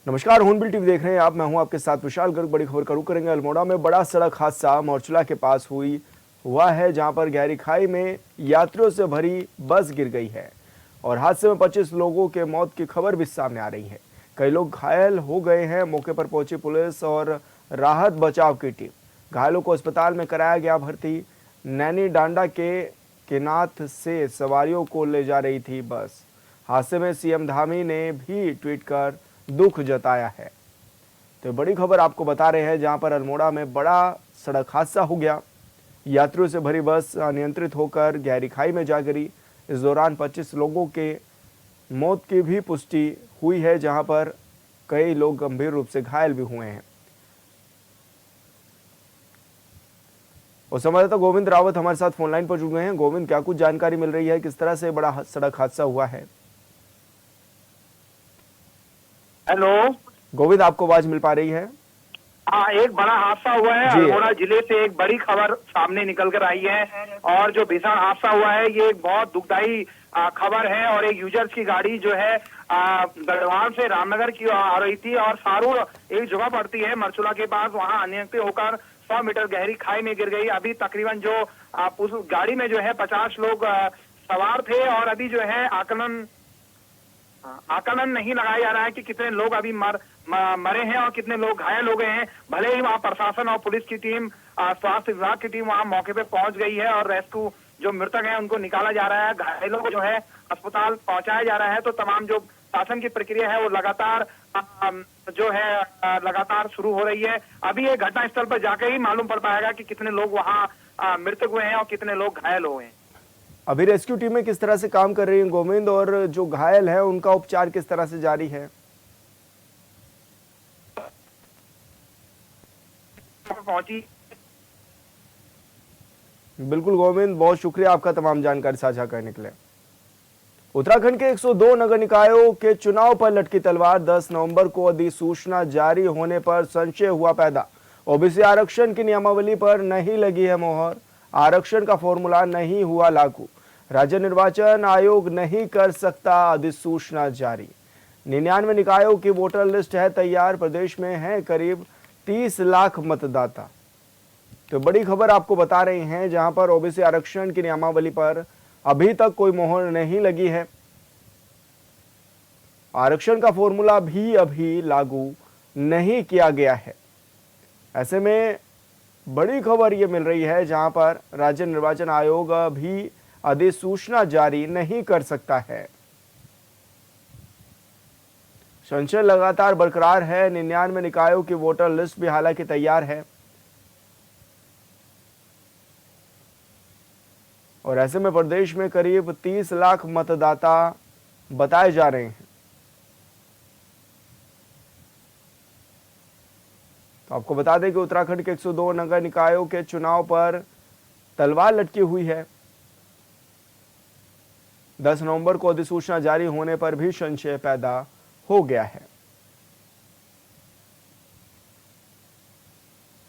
नमस्कार, हूनबिल टीवी देख रहे हैं आप। मैं हूं आपके साथ विशाल गर्ग। बड़ी खबर करूं करेंगे। अल्मोड़ा में बड़ा सड़क हादसा मोरचला के पास हुआ है, जहां पर गहरी खाई में यात्रियों से भरी बस गिर गई है और हादसे में 25 लोगों के मौत की खबर भी सामने आ रही है। कई लोग घायल हो गए हैं। मौके पर पहुंची पुलिस और राहत बचाव की टीम घायलों को अस्पताल में कराया गया भर्ती। नैनी डांडा के केनाथ से सवारियों को ले जा रही थी बस। हादसे में सीएम धामी ने भी ट्वीट कर दुख जताया है। तो बड़ी खबर आपको बता रहे हैं, जहां पर अल्मोड़ा में बड़ा सड़क हादसा हो गया। यात्रियों से भरी बस अनियंत्रित होकर गहरी खाई में जा गिरी। इस दौरान 25 लोगों के मौत की भी पुष्टि हुई है, जहां पर कई लोग गंभीर रूप से घायल भी हुए हैं। और संवाददाता गोविंद रावत हमारे साथ फोनलाइन पर जुड़ गए हैं। गोविंद, क्या कुछ जानकारी मिल रही है, किस तरह से बड़ा सड़क हादसा हुआ है? हेलो गोविंद, आपको आवाज मिल पा रही है? हाँ, एक बड़ा हादसा हुआ है। जी। अल्मोड़ा जिले से एक बड़ी खबर सामने निकल कर आई है और जो भीषण हादसा हुआ है ये एक बहुत दुखदाई खबर है। और एक यूजर्स की गाड़ी जो है गढ़वाल से रामनगर की आ रही थी और सारूर एक जगह पड़ती है मरचुला के पास, वहाँ अनियंत्रित होकर 100 मीटर गहरी खाई में गिर गई। अभी तकरीबन जो उस गाड़ी में जो है 50 लोग सवार थे और अभी जो है आकलन नहीं लगाया जा रहा है कि कितने लोग अभी मरे हैं और कितने लोग घायल हो गए हैं। भले ही वहाँ प्रशासन और पुलिस की टीम, स्वास्थ्य विभाग की टीम वहाँ मौके पे पहुंच गई है और रेस्क्यू जो मृतक हैं उनको निकाला जा रहा है, घायलों को जो है अस्पताल पहुंचाया जा रहा है। तो तमाम जो शासन की प्रक्रिया है वो लगातार जो है लगातार शुरू हो रही है। अभी ये घटनास्थल पर जाकर ही मालूम पड़ पाएगा कि कितने लोग वहाँ मृतक हुए हैं और कितने लोग घायल हुए हैं। अभी रेस्क्यू टीमें किस तरह से काम कर रही हैं गोविंद, और जो घायल है उनका उपचार किस तरह से जारी है? पहुंची। बिल्कुल गोविंद, बहुत शुक्रिया आपका तमाम जानकारी साझा करने के लिए। उत्तराखंड के 102 नगर निकायों के चुनाव पर लटकी तलवार। 10 नवंबर को अधिसूचना जारी होने पर संशय हुआ पैदा। ओबीसी आरक्षण की नियमावली पर नहीं लगी है मोहर। आरक्षण का फॉर्मूला नहीं हुआ लागू। राज्य निर्वाचन आयोग नहीं कर सकता अधिसूचना जारी। 99 निकायों की वोटर लिस्ट है तैयार। प्रदेश में है करीब 30 लाख मतदाता। तो बड़ी खबर आपको बता रहे हैं, जहां पर ओबीसी आरक्षण की नियमावली पर अभी तक कोई मोहर नहीं लगी है। आरक्षण का फॉर्मूला भी अभी लागू नहीं किया गया है। ऐसे में बड़ी खबर यह मिल रही है, जहां पर राज्य निर्वाचन आयोग भी अधिसूचना जारी नहीं कर सकता है। संशय लगातार बरकरार है। 99 निकायों की वोटर लिस्ट भी हालांकि तैयार है और ऐसे में प्रदेश में करीब 30 लाख मतदाता बताए जा रहे हैं। तो आपको बता दें कि उत्तराखंड के 102 नगर निकायों के चुनाव पर तलवार लटकी हुई है। 10 नवंबर को अधिसूचना जारी होने पर भी संशय पैदा हो गया है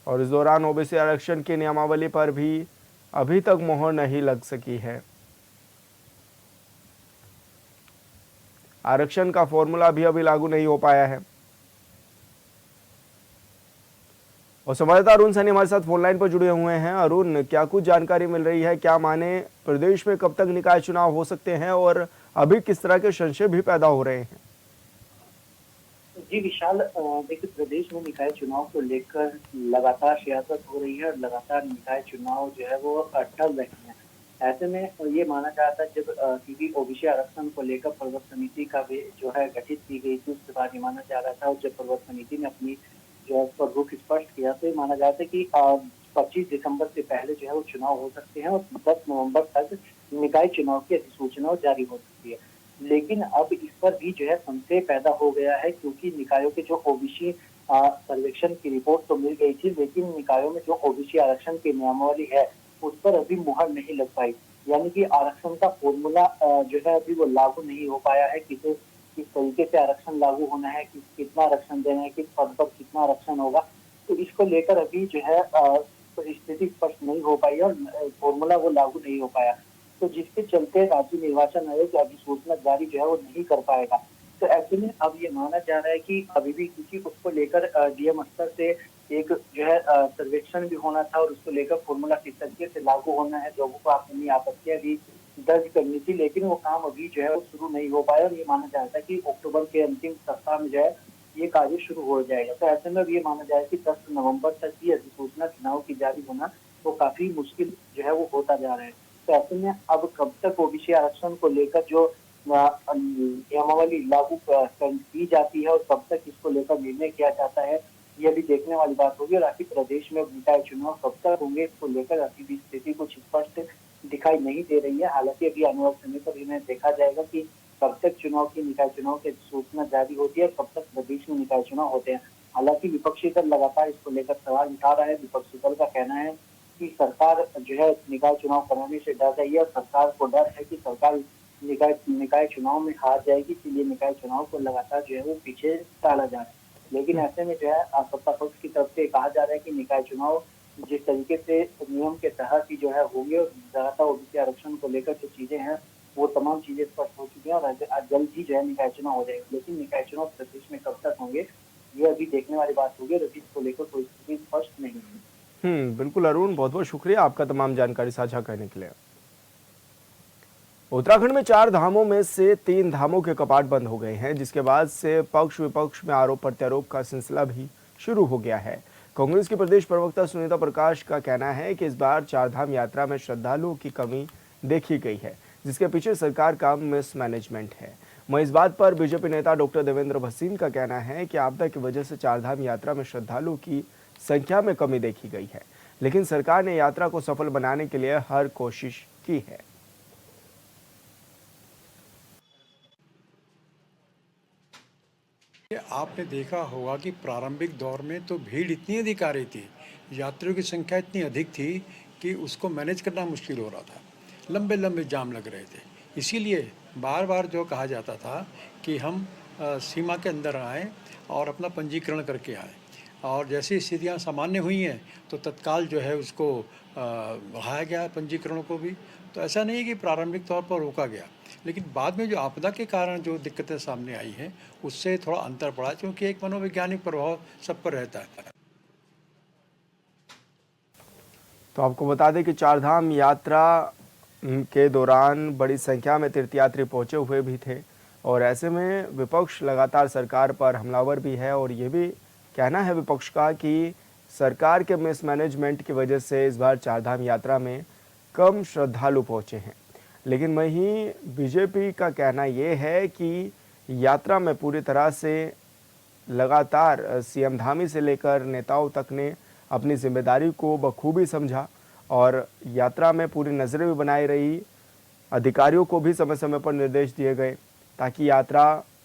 और इस दौरान ओबीसी आरक्षण की नियमावली पर भी अभी तक मोहर नहीं लग सकी है। आरक्षण का फॉर्मूला भी अभी लागू नहीं हो पाया है। और संवाददाता अरुण सैनी हमारे साथ फोनलाइन पर जुड़े हुए हैं। अरुण, क्या कुछ जानकारी मिल रही है? क्या माने प्रदेश में कब तक निकाय चुनाव हो सकते हैं और अभी किस तरह के संशय भी पैदा हो रहे हैं? जी विशाल, देखिए प्रदेश में निकाय चुनाव को लेकर लगातार सियासत हो रही है और लगातार निकाय चुनाव जो है वो टल रहे हैं। ऐसे में ये माना जाता है जब क्योंकि ओबीसी आरक्षण को लेकर पर्वत समिति का भी जो है गठित की गई थी, उसके बाद ये माना जा रहा था और जब पर्वत समिति ने अपनी जो है उसका रुख स्पष्ट किया तो ये माना जाता है कि 25 दिसंबर से पहले जो है वो चुनाव हो सकते हैं और 10 नवंबर तक निकाय चुनाव की अधिसूचना जारी हो सकती है। लेकिन अब इस पर भी जो है संशय पैदा हो गया है, क्योंकि निकायों के जो ओबीसी सर्वेक्षण की रिपोर्ट तो मिल गई थी, लेकिन निकायों में जो ओबीसी आरक्षण की नियमावली है उस पर अभी मुहर नहीं लग पाई। यानी कि आरक्षण का फॉर्मूला जो है अभी वो लागू नहीं हो पाया है। किस तरीके से आरक्षण लागू होना है, कितना आरक्षण देना है, किस पद पर कितना आरक्षण होगा, तो इसको लेकर अभी जो है तो स्थिति स्पष्ट नहीं हो पाई और फॉर्मूला वो लागू नहीं हो पाया। तो जिसके चलते राज्य निर्वाचन आयोग अधिसूचना जारी जो है वो नहीं कर पाएगा। तो ऐसे में अब ये माना जा रहा है कि अभी भी, क्योंकि उसको लेकर डीएम स्तर से एक जो है सर्वेक्षण भी होना था और उसको लेकर फॉर्मूला किस तरीके से लागू होना है, लोगों को अपनी आपत्तियां भी दर्ज करनी थी, लेकिन वो काम अभी जो है वो शुरू नहीं हो पाया और ये माना जा रहा था कि अक्टूबर के अंतिम सप्ताह में जो है ये कार्य शुरू हो जाएगा। तो ऐसे में अब ये माना जाए कि 10 नवंबर तक की अधिसूचना चुनाव की जारी होना वो काफी मुश्किल जो है वो होता जा रहा है। तो ऐसे में अब कब तक ओबीसी आरक्षण को लेकर जो नियमावली लागू की जाती है और कब तक इसको लेकर निर्णय किया जाता है, ये भी देखने वाली बात होगी। और आखिर प्रदेश में निकाय चुनाव कब तक होंगे, इसको लेकर अभी भी स्थिति कुछ स्पष्ट दिखाई नहीं दे रही है। हालांकि अभी आने वाले समय पर इन्हें देखा जाएगा कि कब तक निकाय चुनाव की सूचना जारी होती है, कब तक प्रदेश में निकाय चुनाव होते हैं। हालांकि विपक्षी दल लगातार इसको लेकर सवाल उठा रहा है। विपक्षी दल का कहना है कि सरकार जो है निकाय चुनाव कराने से डर रही है और सरकार को डर है कि सरकार निकाय चुनाव में हार जाएगी, इसलिए निकाय चुनाव को लगातार जो है वो पीछे टाला जा रहा है। लेकिन ऐसे में जो है सत्ता पक्ष की तरफ से कहा जा रहा है कि निकाय चुनाव जिस तरीके से नियम के तहत ही जो है होंगे और लगातार ओबीसी आरक्षण को लेकर जो चीजें हैं वो तमाम चीजें स्पष्ट हो चुकी हैं और जल्द ही जो है निकाय चुनाव हो जाएगा। लेकिन निकाय चुनाव प्रदेश में कब तक होंगे ये अभी देखने वाली बात होगी और अभी इसको लेकर कोई स्थिति स्पष्ट नहीं है। बिल्कुल अरुण, बहुत बहुत शुक्रिया आपका तमाम जानकारी साझा करने के लिए। उत्तराखंड में 4 धामों में से 3 धामों के कपाट बंद हो गए हैं, जिसके बाद से पक्ष विपक्ष में आरोप प्रत्यारोप का सिलसिला भी शुरू हो गया है। कांग्रेस के प्रदेश प्रवक्ता सुनीता प्रकाश का कहना है कि इस बार 4 धाम यात्रा में श्रद्धालुओं की कमी देखी गई है, जिसके पीछे सरकार का मिसमैनेजमेंट है। वहीं इस बात पर बीजेपी नेता डॉक्टर देवेंद्र भसीन का कहना है कि आपदा की वजह से 4 धाम यात्रा में श्रद्धालुओं की संख्या में कमी देखी गई है, लेकिन सरकार ने यात्रा को सफल बनाने के लिए हर कोशिश की है। आपने देखा होगा कि प्रारंभिक दौर में तो भीड़ इतनी अधिक आ रही थी, यात्रियों की संख्या इतनी अधिक थी कि उसको मैनेज करना मुश्किल हो रहा था, लंबे लंबे जाम लग रहे थे। इसीलिए बार बार जो कहा जाता था कि हम सीमा के अंदर आएँ और अपना पंजीकरण करके आएँ, और जैसी स्थितियाँ सामान्य हुई हैं तो तत्काल जो है उसको बढ़ाया गया पंजीकरण को भी। तो ऐसा नहीं है कि प्रारंभिक तौर पर रोका गया, लेकिन बाद में जो आपदा के कारण जो दिक्कतें सामने आई हैं उससे थोड़ा अंतर पड़ा, क्योंकि एक मनोवैज्ञानिक प्रभाव सब पर रहता है। तो आपको बता दें कि 4 धाम यात्रा के दौरान बड़ी संख्या में तीर्थयात्री पहुंचे हुए भी थे और ऐसे में विपक्ष लगातार सरकार पर हमलावर भी है और ये भी कहना है विपक्ष का कि सरकार के मिसमैनेजमेंट की वजह से इस बार 4 धाम यात्रा में कम श्रद्धालु पहुंचे हैं। लेकिन वहीं बीजेपी का कहना यह है कि यात्रा में पूरी तरह से लगातार सीएम धामी से लेकर नेताओं तक ने अपनी जिम्मेदारी को बखूबी समझा और यात्रा में पूरी नज़रें भी बनाई रही। अधिकारियों को भी समय समय पर निर्देश दिए गए ताकि यात्रा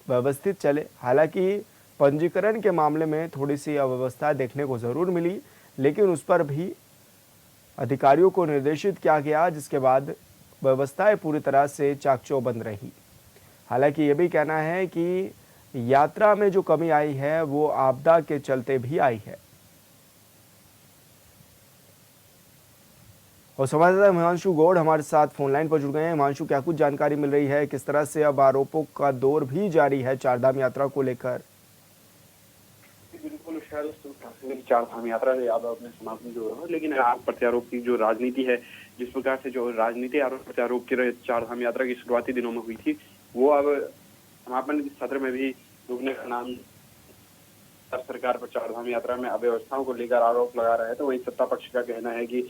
व्यवस्थित चले। हालांकि पंजीकरण के मामले में थोड़ी सी अव्यवस्था देखने को ज़रूर मिली, लेकिन उस पर भी अधिकारियों को निर्देशित किया गया, जिसके बाद व्यवस्थाएं पूरी तरह से चाक-चौबंद रही। हालांकि ये भी कहना है कि यात्रा में जो कमी आई है वो आपदा के चलते भी आई है। और संवाददाता हिमांशु गौड़ हमारे साथ फोन लाइन पर जुड़ गए हैं। हिमांशु, क्या कुछ जानकारी मिल रही है, किस तरह से अब आरोपों का दौर भी जारी है 4 धाम यात्रा को लेकर? बिल्कुल, 4 धाम यात्रा से अब अपने समापन जो हो रहा है, लेकिन आरोप प्रत्यारोप की जो राजनीति है, जिस प्रकार से जो राजनीति आरोप प्रत्यारोप की 4 धाम यात्रा की शुरुआती दिनों में हुई थी, वो अब समापन सत्र में भी रुकने का नाम सरकार पर 4 धाम यात्रा में अव्यवस्थाओं को लेकर आरोप लगा रहा है। तो वही सत्ता पक्ष का कहना है कि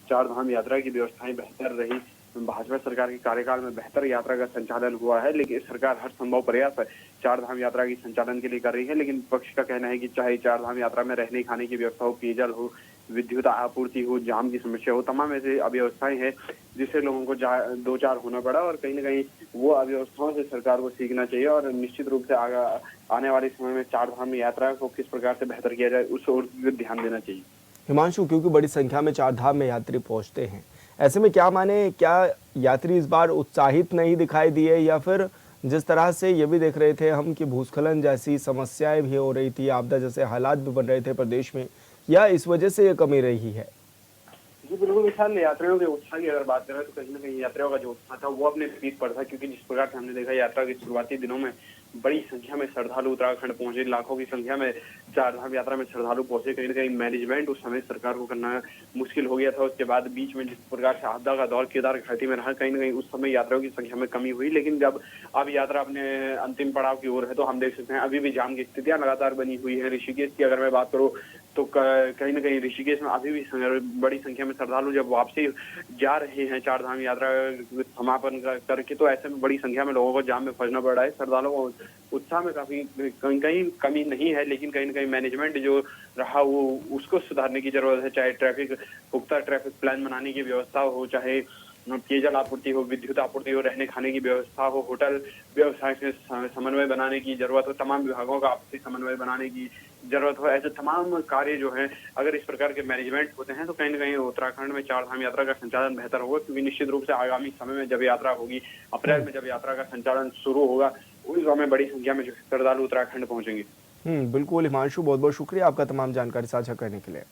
4 धाम यात्रा की व्यवस्थाएं बेहतर रही, भाजपा सरकार के कार्यकाल में बेहतर यात्रा का संचालन हुआ है, लेकिन सरकार हर संभव प्रयास 4 धाम यात्रा की संचालन के लिए कर रही है। लेकिन विपक्ष का कहना है कि चाहे 4 धाम यात्रा में रहने खाने की व्यवस्था हो, पेयजल हो, विद्युत आपूर्ति हो, जाम की समस्या हो, तमाम ऐसे अव्यवस्थाएं हैं जिससे लोगों को 2-4 होना पड़ा और कहीं न कहीं वो अव्यवस्थाओं से सरकार को सीखना चाहिए और निश्चित रूप से आने वाले समय में 4 धाम यात्रा को किस प्रकार से बेहतर किया जाए उस ओर ध्यान देना चाहिए। हिमांशु, क्योंकि बड़ी संख्या में 4 धाम में यात्री पहुंचते हैं, ऐसे में क्या माने, क्या यात्री इस बार उत्साहित नहीं दिखाई दिए या फिर जिस तरह से ये भी देख रहे थे हम कि भूस्खलन जैसी समस्याएं भी हो रही थी, आपदा जैसे हालात भी बन रहे थे प्रदेश में, या इस वजह से ये कमी रही है? जी बिल्कुल विशाल, यात्रियों के उत्साह की अगर बात करें तो कहीं ना कहीं यात्रियों का जो उत्साह था वो अपने पीक पर था, क्योंकि जिस प्रकार से हमने देखा यात्रा के शुरुआती दिनों में बड़ी संख्या में श्रद्धालु उत्तराखंड पहुंचे, लाखों की संख्या में चार धाम यात्रा में श्रद्धालु पहुंचे। कहीं ना कहीं मैनेजमेंट उस समय सरकार को करना मुश्किल हो गया था। उसके बाद बीच में जिस प्रकार से आपदा का दौर केदार घाटी में रहा, कहीं ना कहीं उस समय यात्राओं की संख्या में कमी हुई। लेकिन जब अब यात्रा अपने अंतिम पड़ाव की ओर है तो हम देख सकते हैं अभी भी जाम की स्थितियां लगातार बनी हुई है। ऋषिकेश की अगर मैं बात करूं तो कहीं ना कहीं ऋषिकेश में अभी भी बड़ी संख्या में श्रद्धालु जब वापसी जा रहे हैं चार धाम यात्रा समापन करके, तो ऐसे में बड़ी संख्या में लोगों को जाम में फंसना पड़ रहा है। श्रद्धालुओं को उत्साह में काफी कहीं कमी नहीं है, लेकिन कहीं ना कहीं मैनेजमेंट जो रहा वो उसको सुधारने की जरूरत है। चाहे पुख्ता ट्रैफिक प्लान बनाने की व्यवस्था हो, चाहे पेयजल आपूर्ति हो, विद्युत आपूर्ति हो, रहने खाने की व्यवस्था हो, होटल व्यवसाय से समन्वय बनाने की जरूरत हो, तमाम विभागों का आपसी समन्वय बनाने की जरूरत हो। ऐसे तमाम कार्य जो हैं अगर इस प्रकार के मैनेजमेंट होते हैं तो कहीं ना कहीं उत्तराखंड में चार धाम यात्रा का संचालन बेहतर होगा। क्योंकि निश्चित रूप से आगामी समय में जब यात्रा होगी, अप्रैल में जब यात्रा का संचालन शुरू होगा, उस समय बड़ी संख्या में जो श्रद्धालु उत्तराखंड पहुंचेंगे। बिल्कुल हिमांशु, बहुत बहुत शुक्रिया आपका तमाम जानकारी साझा करने के लिए।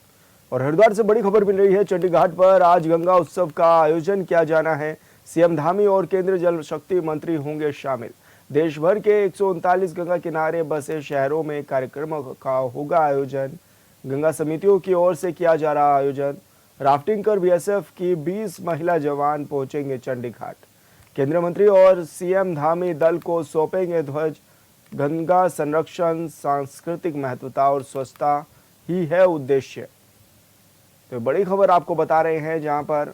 और हरिद्वार से बड़ी खबर मिल रही है, चंडी घाट पर आज गंगा उत्सव का आयोजन किया जाना है। सीएम धामी और केंद्रीय जल शक्ति मंत्री होंगे शामिल। देश भर के 139 गंगा किनारे बसे शहरों में कार्यक्रम का होगा आयोजन। गंगा समितियों की ओर से किया जा रहा आयोजन। राफ्टिंग कर बीएसएफ की 20 महिला जवान पहुंचेंगे चंडी घाट। केंद्रीय मंत्री और सीएम धामी दल को सौंपेंगे ध्वज। गंगा संरक्षण, सांस्कृतिक महत्वता और स्वच्छता ही है उद्देश्य। तो बड़ी खबर आपको बता रहे हैं, जहां पर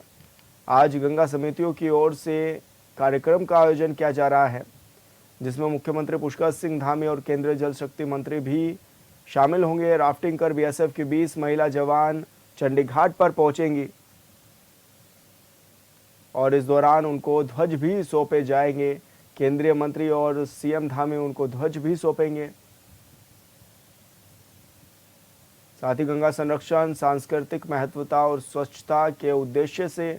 आज गंगा समितियों की ओर से कार्यक्रम का आयोजन किया जा रहा है, जिसमें मुख्यमंत्री पुष्कर सिंह धामी और केंद्रीय जल शक्ति मंत्री भी शामिल होंगे। राफ्टिंग कर बीएसएफ की 20 महिला जवान चंडी घाट पर पहुंचेंगी और इस दौरान उनको ध्वज भी सौंपे जाएंगे। केंद्रीय मंत्री और सीएम धामी उनको ध्वज भी सौंपेंगे। साथ ही गंगा संरक्षण, सांस्कृतिक महत्वता और स्वच्छता के उद्देश्य से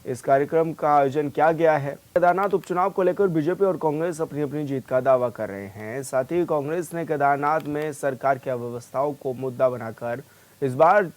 इस कार्यक्रम का आयोजन किया गया है। केदारनाथ उपचुनाव को लेकर बीजेपी और कांग्रेस अपनी अपनी जीत का दावा कर रहे हैं। साथ ही कांग्रेस ने केदारनाथ में सरकार की अव्यवस्थाओं को मुद्दा बनाकर इस बार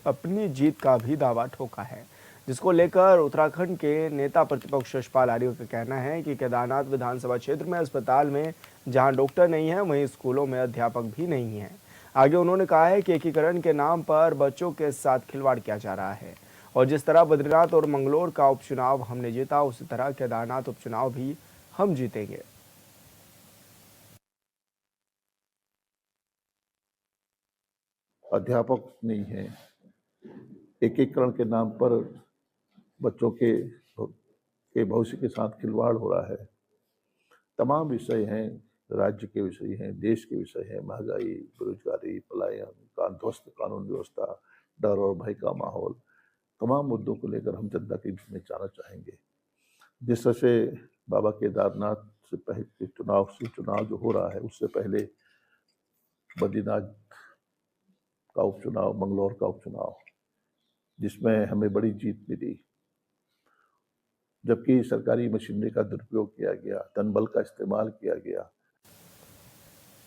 अपनी जीत का भी दावा ठोका है, जिसको लेकर उत्तराखंड के नेता प्रतिपक्ष यशपाल आर्य का कहना है कि केदारनाथ विधानसभा क्षेत्र में अस्पताल में जहां डॉक्टर नहीं है, वहीं स्कूलों में अध्यापक भी नहीं है। आगे उन्होंने कहा है कि एकीकरण के नाम पर बच्चों के साथ खिलवाड़ किया जा रहा है और जिस तरह बद्रीनाथ और मंगलोर का उपचुनाव हमने जीता, उसी तरह केदारनाथ उपचुनाव भी हम जीतेंगे। अध्यापक नहीं है, एकीकरण के नाम पर बच्चों के भविष्य के साथ खिलवाड़ हो रहा है। तमाम विषय हैं, राज्य के विषय हैं, देश के विषय हैं, महंगाई, बेरोजगारी, पलायन, ध्वस्त कानून व्यवस्था, डर और भय का माहौल, तमाम मुद्दों को लेकर हम जनता के बीच में जाना चाहेंगे। जिस तरह से बाबा केदारनाथ से पहले चुनाव जो हो रहा है, उससे पहले बद्रीनाथ का उपचुनाव, मंगलौर का उपचुनाव, जिसमें हमें बड़ी जीत मिली, जबकि सरकारी मशीनरी का दुरुपयोग किया गया, धनबल का इस्तेमाल किया गया।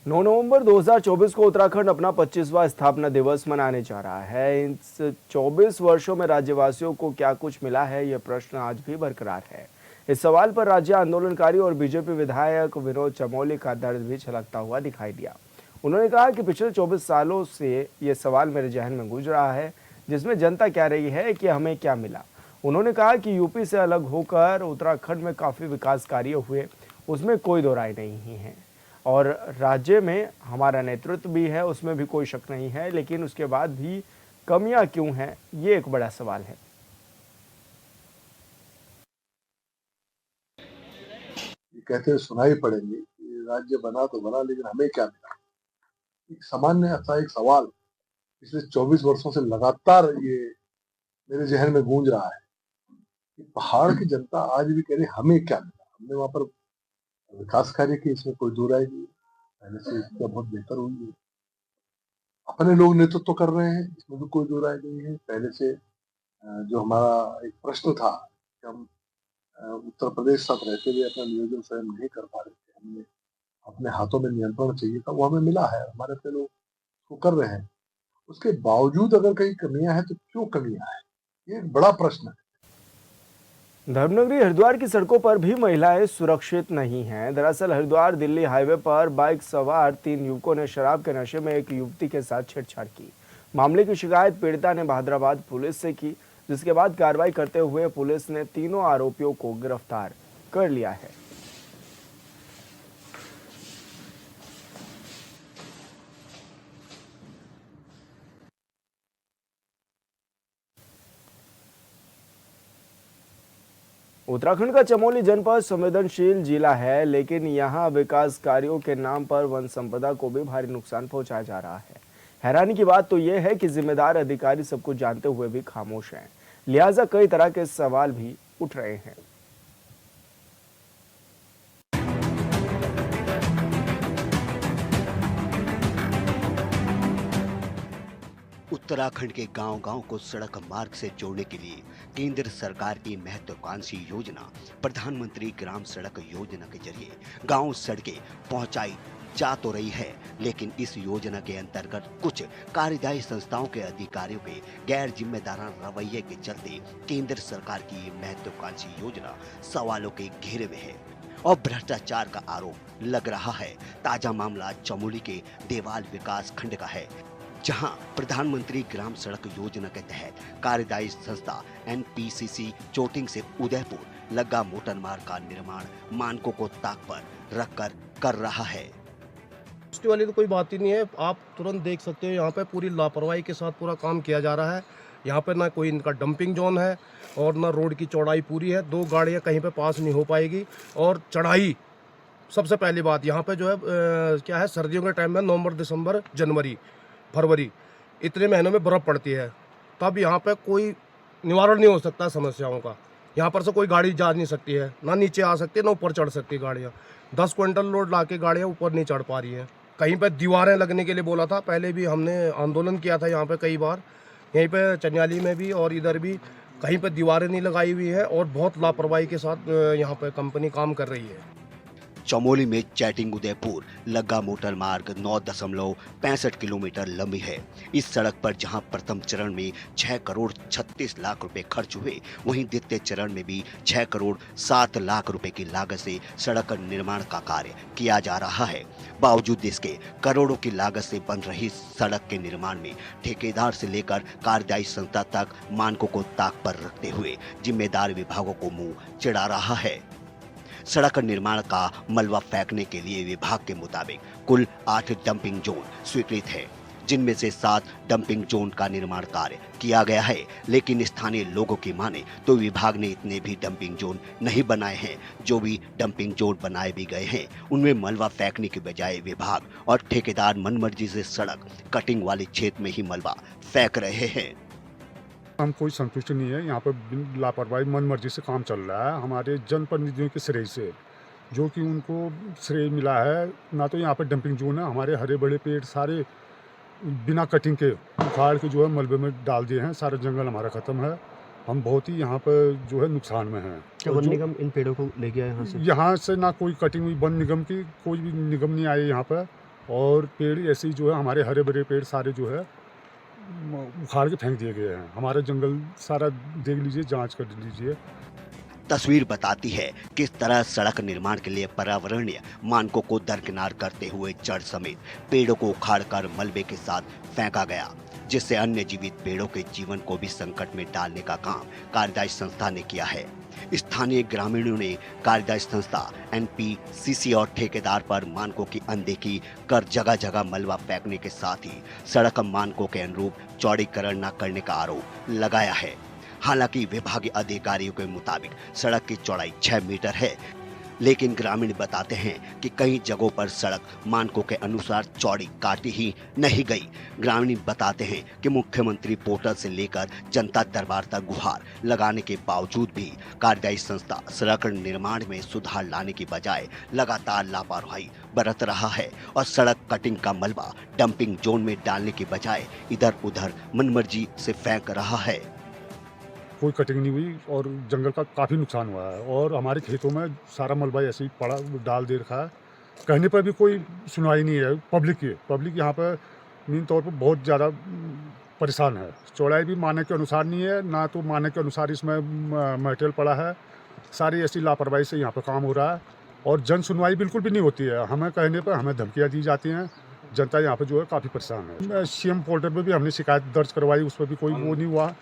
9 नवंबर 2024 को उत्तराखंड अपना 25वां स्थापना दिवस मनाने जा रहा है। इस 24 वर्षों में राज्यवासियों को क्या कुछ मिला है, यह प्रश्न आज भी बरकरार है। इस सवाल पर राज्य आंदोलनकारी और बीजेपी विधायक विनोद चमोली का दर्द भी छलकता हुआ दिखाई दिया। उन्होंने कहा कि पिछले 24 सालों से ये सवाल मेरे जहन में गूंज रहा है, जिसमें जनता कह रही है कि हमें क्या मिला। उन्होंने कहा कि यूपी से अलग होकर उत्तराखंड में काफ़ी विकास कार्य हुए, उसमें कोई दो राय नहीं है, और राज्य में हमारा नेतृत्व भी है, उसमें भी कोई शक नहीं है, लेकिन उसके बाद भी कमियां क्यों हैं, ये एक बड़ा सवाल है। कहते हैं सुनाई पड़ेंगे कि राज्य बना तो बना, लेकिन हमें क्या मिला। एक सामान्य सा एक सवाल पिछले 24 वर्षों से लगातार ये मेरे जहन में गूंज रहा है कि पहाड़ की जनता आज भी कह रही हमें क्या मिला। हमने वहां पर विकास कार्य की, इसमें कोई दो राय नहीं, पहले से इसका बहुत बेहतर हुई है। अपने लोग नेतृत्व तो कर रहे हैं, इसमें भी कोई दो राय नहीं है। पहले से जो हमारा एक प्रश्न था कि हम उत्तर प्रदेश साथ रहते हुए अपना नियोजन स्वयं नहीं कर पा रहे थे, हमें अपने हाथों में नियंत्रण चाहिए था, वो हमें मिला है, हमारे अपने लोग उसको कर रहे हैं। उसके बावजूद अगर कहीं कमियां हैं तो क्यों कमियां हैं, ये एक बड़ा प्रश्न है। धर्मनगरी हरिद्वार की सड़कों पर भी महिलाएं सुरक्षित नहीं हैं। दरअसल हरिद्वार दिल्ली हाईवे पर बाइक सवार 3 युवकों ने शराब के नशे में एक युवती के साथ छेड़छाड़ की। मामले की शिकायत पीड़िता ने बहादुराबाद पुलिस से की, जिसके बाद कार्रवाई करते हुए पुलिस ने तीनों आरोपियों को गिरफ्तार कर लिया है। उत्तराखंड का चमोली जनपद संवेदनशील जिला है, लेकिन यहां विकास कार्यों के नाम पर वन संपदा को भी भारी नुकसान पहुंचाया जा रहा है। हैरानी की बात तो यह है कि जिम्मेदार अधिकारी सब कुछ जानते हुए भी खामोश हैं, लिहाजा कई तरह के सवाल भी उठ रहे हैं। उत्तराखंड के गांव-गांव को सड़क मार्ग से जोड़ने के लिए केंद्र सरकार की महत्वाकांक्षी योजना प्रधानमंत्री ग्राम सड़क योजना के जरिए गांव सड़कें पहुंचाई जा तो रही है, लेकिन इस योजना के अंतर्गत कुछ कार्यदायी संस्थाओं के अधिकारियों के गैर जिम्मेदाराना रवैये के चलते केंद्र सरकार की ये महत्वाकांक्षी योजना सवालों के घेरे में है और भ्रष्टाचार का आरोप लग रहा है। ताजा मामला चमोली के देवाल विकास खंड का है, जहां प्रधानमंत्री ग्राम सड़क योजना के तहत कार्यदायी संस्था एनपीसीसी चोटिंग से उदयपुर लग्गा मोटर मार्ग का निर्माण मानकों को ताक पर रखकर कर रहा है। उसके वाली तो कोई बात ही नहीं है, आप तुरंत देख सकते हो यहाँ पे पूरी लापरवाही के साथ पूरा काम किया जा रहा है। यहाँ पे ना कोई इनका डंपिंग जोन है और ना रोड की चौड़ाई पूरी है, 2 गाड़ियाँ कहीं पे पास नहीं हो पाएगी। और चढ़ाई सबसे पहली बात यहाँ पे जो है क्या है, सर्दियों के टाइम में नवंबर दिसंबर जनवरी फरवरी इतने महीनों में बर्फ़ पड़ती है, तब यहाँ पे कोई निवारण नहीं हो सकता समस्याओं का। यहाँ पर से कोई गाड़ी जा नहीं सकती है, ना नीचे आ सकती है ना ऊपर चढ़ सकती गाड़ियाँ। 10 क्विंटल लोड ला के गाड़ियाँ ऊपर नहीं चढ़ पा रही हैं। कहीं पे दीवारें लगने के लिए बोला था, पहले भी हमने आंदोलन किया था यहाँ पे कई बार, यहीं पे चनियाली में भी और इधर भी कहीं पे दीवारें नहीं लगाई हुई है और बहुत लापरवाही के साथ यहाँ पे कंपनी काम कर रही है। चमोली में चैटिंग उदयपुर लग्गा मोटर मार्ग 9.65 किलोमीटर लंबी है। इस सड़क पर जहां प्रथम चरण में 6 करोड़ 36 लाख रुपए खर्च हुए, वहीं द्वितीय चरण में भी 6 करोड़ 7 लाख रुपए की लागत से सड़क निर्माण का कार्य किया जा रहा है। बावजूद इसके करोड़ों की लागत से बन रही सड़क के निर्माण में ठेकेदार से लेकर कार्यदायी संस्था तक मानकों को ताक पर रखते हुए जिम्मेदार विभागों को मुंह चिढ़ा रहा है। सड़क निर्माण का मलबा फेंकने के लिए विभाग के मुताबिक कुल 8 डंपिंग जोन स्वीकृत है, जिनमें से 7 डंपिंग जोन का निर्माण कार्य किया गया है। लेकिन स्थानीय लोगों की माने तो विभाग ने इतने भी डंपिंग जोन नहीं बनाए हैं। जो भी डंपिंग जोन बनाए भी गए हैं, उनमें मलबा फेंकने के बजाय विभाग और ठेकेदार मनमर्जी से सड़क कटिंग वाले क्षेत्र में ही मलबा फेंक रहे हैं। हम कोई संतुष्ट नहीं है, यहाँ पर लापरवाही मन मर्जी से काम चल रहा है हमारे जनप्रतिनिधियों के श्रेय से, जो कि उनको श्रेय मिला है। ना तो यहाँ पर डंपिंग जोन है, हमारे हरे बड़े पेड़ सारे बिना कटिंग के उखाड़ के जो है मलबे में डाल दिए हैं, सारा जंगल हमारा ख़त्म है। हम बहुत ही यहाँ पर जो है नुकसान में हैं। क्या वन निगम इन पेड़ों को ले गया यहाँ से ना कोई कटिंग हुई, वन निगम की कोई भी निगम नहीं आए यहाँ पर, और पेड़ ऐसे ही जो है हमारे हरे भरे पेड़ सारे जो है उखाड़ के फेंक दिए गए हैं। हमारा जंगल सारा देख लीजिए, जांच कर लीजिए। तस्वीर बताती है किस तरह सड़क निर्माण के लिए पर्यावरणीय मानकों को दरकिनार करते हुए जड़ समेत पेड़ों को उखाड़कर मलबे के साथ फेंका गया, जिससे अन्य जीवित पेड़ों के जीवन को भी संकट में डालने का काम कार्यदायी संस्था ने किया है। स्थानीय ग्रामीणों ने कार्यदायी संस्था एनपीसीसी और ठेकेदार पर मानकों की अनदेखी कर जगह जगह मलबा फेंकने के साथ ही सड़क मानकों के अनुरूप चौड़ीकरण न करने का आरोप लगाया है। हालांकि विभागीय अधिकारियों के मुताबिक सड़क की चौड़ाई 6 मीटर है, लेकिन ग्रामीण बताते हैं कि कई जगहों पर सड़क मानकों के अनुसार चौड़ी काटी ही नहीं गई। ग्रामीण बताते हैं कि मुख्यमंत्री पोर्टल से लेकर जनता दरबार तक गुहार लगाने के बावजूद भी कार्यदायी संस्था सड़क निर्माण में सुधार लाने की बजाय लगातार लापरवाही बरत रहा है और सड़क कटिंग का मलबा डंपिंग जोन में डालने की बजाय इधर उधर मनमर्जी से फेंक रहा है। कोई कटिंग नहीं हुई और जंगल का काफ़ी नुकसान हुआ है, और हमारे खेतों में सारा मलबा ऐसे ही पड़ा डाल दे रखा है। कहने पर भी कोई सुनवाई नहीं है पब्लिक यहाँ पर मेन तौर पर बहुत ज़्यादा परेशान है। चौड़ाई भी मानक के अनुसार नहीं है, ना तो मानक के अनुसार इसमें मटेरियल पड़ा है, सारी ऐसी लापरवाही से यहाँ पर काम हो रहा है और जन सुनवाई बिल्कुल भी नहीं होती है। हमें कहने पर हमें धमकियाँ दी जाती हैं। जनता यहाँ पर जो है काफ़ी परेशान है। CM पोर्टल पर भी हमने शिकायत दर्ज करवाई, उस पर भी कोई वो नहीं हुआ।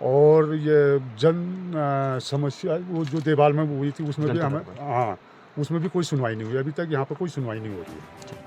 और ये जन समस्या वो जो देवाल में हुई थी उसमें भी हमें उसमें भी कोई सुनवाई नहीं हुई। अभी तक यहाँ पर कोई सुनवाई नहीं हो रही है।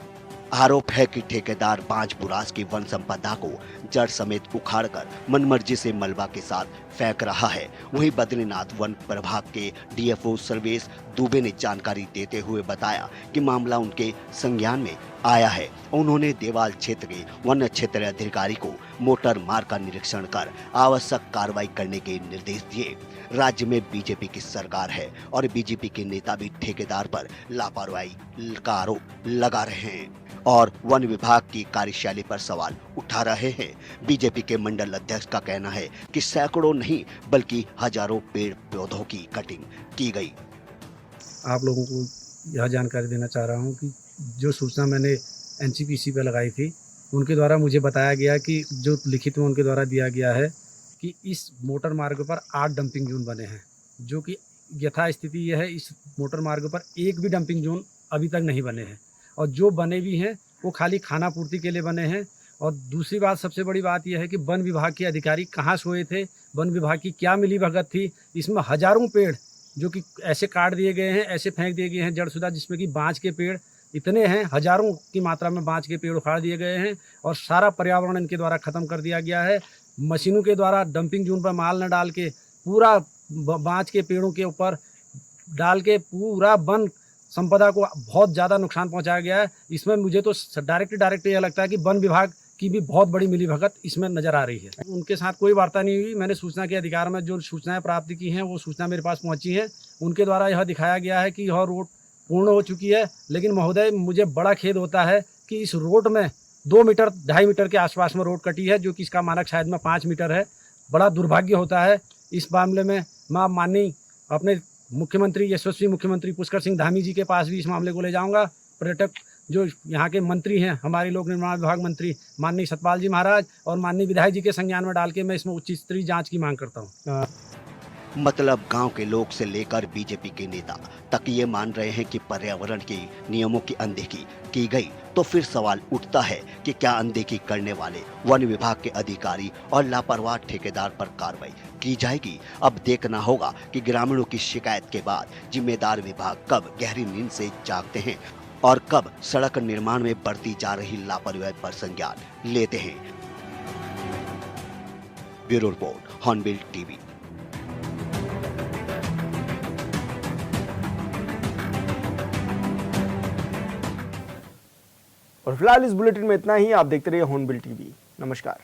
आरोप है कि ठेकेदार बांज-बुरास की वन संपदा को जड़ समेत उखाड़कर मनमर्जी से मलबा के साथ फेंक रहा है। वहीं बद्रीनाथ वन प्रभाग के DFO सर्वेश दुबे ने जानकारी देते हुए बताया कि मामला उनके संज्ञान में आया है। उन्होंने देवाल क्षेत्र के वन क्षेत्र अधिकारी को मोटर मार्ग का निरीक्षण कर आवश्यक कार्रवाई करने के निर्देश दिए। राज्य में बीजेपी की सरकार है और बीजेपी के नेता भी ठेकेदार पर लापरवाही का आरोप लगा रहे हैं और वन विभाग की कार्यशैली पर सवाल उठा रहे हैं। बीजेपी के मंडल अध्यक्ष का कहना है कि सैकड़ों नहीं बल्कि हजारों पेड़ पौधों की कटिंग की गई। आप लोगों को यह जानकारी देना चाह रहा हूं कि जो सूचना मैंने NCPC पर लगाई थी, उनके द्वारा मुझे बताया गया कि जो लिखित में उनके द्वारा दिया गया है कि इस मोटर मार्ग पर 8 डंपिंग जोन बने हैं, जो कि यथा स्थिति यह है, इस मोटर मार्ग पर एक भी डंपिंग जोन अभी तक नहीं बने हैं और जो बने भी हैं वो खाली खाना पूर्ति के लिए बने हैं। और दूसरी बात, सबसे बड़ी बात यह है कि वन विभाग के अधिकारी कहाँ सोए थे, वन विभाग की क्या मिली भगत थी। इसमें हजारों पेड़ जो कि ऐसे काट दिए गए हैं, ऐसे फेंक दिए गए हैं जड़शुदा, जिसमें कि बांज के पेड़ इतने हैं, हजारों की मात्रा में बांज के पेड़ उखाड़ दिए गए हैं और सारा पर्यावरण इनके द्वारा ख़त्म कर दिया गया है। मशीनों के द्वारा डंपिंग जोन पर माल न डाल के पूरा बांज के पेड़ों के ऊपर डाल के पूरा वन संपदा को बहुत ज़्यादा नुकसान पहुंचाया गया है। इसमें मुझे तो डायरेक्ट यह लगता है कि वन विभाग की भी बहुत बड़ी मिलीभगत इसमें नज़र आ रही है। उनके साथ कोई वार्ता नहीं हुई। मैंने सूचना के अधिकार में जो सूचनाएं प्राप्त की हैं वो सूचना मेरे पास पहुंची है। उनके द्वारा यह दिखाया गया है कि यह रोड पूर्ण हो चुकी है, लेकिन महोदय मुझे बड़ा खेद होता है कि इस रोड में 2 मीटर 2.5 मीटर के आसपास में रोड कटी है, जो कि इसका मानक शायद में 5 मीटर है। बड़ा दुर्भाग्य होता है। इस मामले में मैं माननीय अपने मुख्यमंत्री, यशस्वी मुख्यमंत्री पुष्कर सिंह धामी जी के पास भी इस मामले को ले जाऊंगा। पर्यटक जो यहाँ के मंत्री हैं, हमारे लोक निर्माण विभाग मंत्री माननीय सतपाल जी महाराज और माननीय विधायक जी के संज्ञान में डाल के मैं इसमें उच्च स्तरीय जाँच की मांग करता हूँ। मतलब गांव के लोग से लेकर बीजेपी के नेता तक ये मान रहे हैं कि पर्यावरण के नियमों की अनदेखी की गई, तो फिर सवाल उठता है कि क्या अनदेखी करने वाले वन विभाग के अधिकारी और लापरवाह ठेकेदार पर कार्रवाई की जाएगी। अब देखना होगा कि ग्रामीणों की शिकायत के बाद जिम्मेदार विभाग कब गहरी नींद से जागते हैं और कब सड़क निर्माण में बढ़ती जा रही लापरवाही पर संज्ञान लेते हैं। Bureau report, hornbill TV. और फिलहाल इस बुलेटिन में इतना ही। आप देखते रहिए हॉर्नबिल टीवी। नमस्कार।